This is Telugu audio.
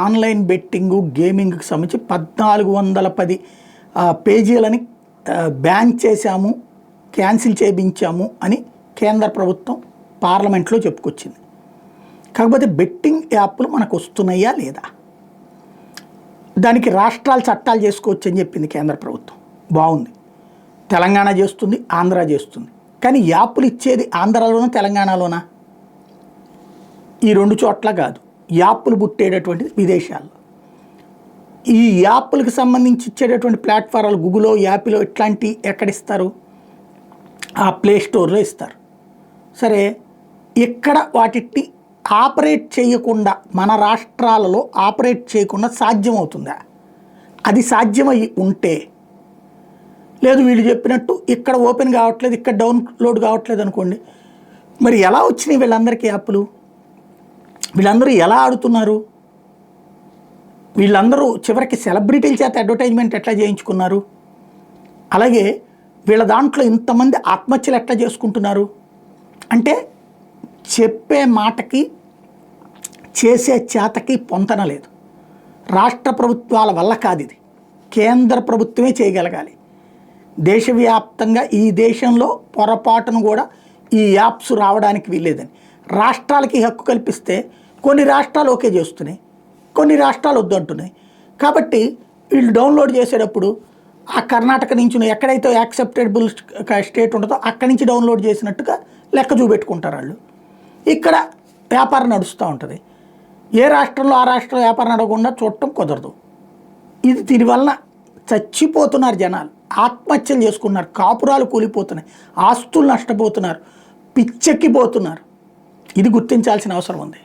ఆన్లైన్ బెట్టింగు గేమింగ్కి సంబంధించి 1410 పేజీలని బ్యాన్ చేశాము, క్యాన్సిల్ చేయించాము అని కేంద్ర ప్రభుత్వం పార్లమెంట్లో చెప్పుకొచ్చింది. కాకపోతే బెట్టింగ్ యాప్లు మనకు వస్తున్నాయా లేదా, దానికి రాష్ట్రాలు చట్టాలు చేసుకోవచ్చు అని చెప్పింది కేంద్ర ప్రభుత్వం. బాగుంది, తెలంగాణ చేస్తుంది, ఆంధ్ర చేస్తుంది. కానీ యాప్లు ఇచ్చేది ఆంధ్రాలోనా తెలంగాణలోనా? ఈ రెండు చోట్ల కాదు, యాప్లు పుట్టేటటువంటిది విదేశాల్లో. ఈ యాప్లకు సంబంధించి ఇచ్చేటటువంటి ప్లాట్ఫారాలు గూగుల్లో, యాపిలో ఇట్లాంటి ఎక్కడిస్తారు? ఆ ప్లే స్టోర్లో ఇస్తారు. సరే, ఇక్కడ వాటిని ఆపరేట్ చేయకుండా, మన రాష్ట్రాలలో ఆపరేట్ చేయకుండా సాధ్యమవుతుందా? అది సాధ్యమై ఉంటే, లేదు వీళ్ళు చెప్పినట్టు ఇక్కడ ఓపెన్ కావట్లేదు, ఇక్కడ డౌన్లోడ్ కావట్లేదు అనుకోండి, మరి ఎలా వచ్చినాయి వీళ్ళందరికీ యాప్లు? వీళ్ళందరూ ఎలా ఆడుతున్నారు? వీళ్ళందరూ చివరికి సెలబ్రిటీల చేత అడ్వర్టైజ్మెంట్ ఎట్లా చేయించుకున్నారు? అలాగే వీళ్ళ దాంట్లో ఇంతమంది ఆత్మహత్యలు ఎట్లా చేసుకుంటున్నారు? అంటే చెప్పే మాటకి చేసే చేతకి పొంతన లేదు. రాష్ట్ర ప్రభుత్వాల వల్ల కాదు, ఇది కేంద్ర ప్రభుత్వమే చేయగలగాలి. దేశవ్యాప్తంగా ఈ దేశంలో పొరపాటును కూడా ఈ యాప్స్ రావడానికి వీల్లేదని రాష్ట్రాలకి హక్కు కల్పిస్తే కొన్ని రాష్ట్రాలు ఓకే చేస్తున్నాయి, కొన్ని రాష్ట్రాలు వద్దంటున్నాయి. కాబట్టి వీళ్ళు డౌన్లోడ్ చేసేటప్పుడు ఆ కర్ణాటక నుంచి ఎక్కడైతే యాక్సెప్టబుల్ స్టేట్ ఉంటుందో అక్కడి నుంచి డౌన్లోడ్ చేసినట్టుగా లెక్క చూపెట్టుకుంటారు వాళ్ళు. ఇక్కడ వ్యాపారం నడుస్తూ ఉంటుంది. ఏ రాష్ట్రంలో ఆ రాష్ట్రం వ్యాపారం నడవకుండా చూడటం కుదరదు. ఇది దీనివల్ల చచ్చిపోతున్నారు జనాలు, ఆత్మహత్యలు చేసుకున్నారు, కాపురాలు కూలిపోతున్నాయి, ఆస్తులు నష్టపోతున్నారు, పిచ్చెక్కిపోతున్నారు. ఇది గుర్తించాల్సిన అవసరం ఉంది.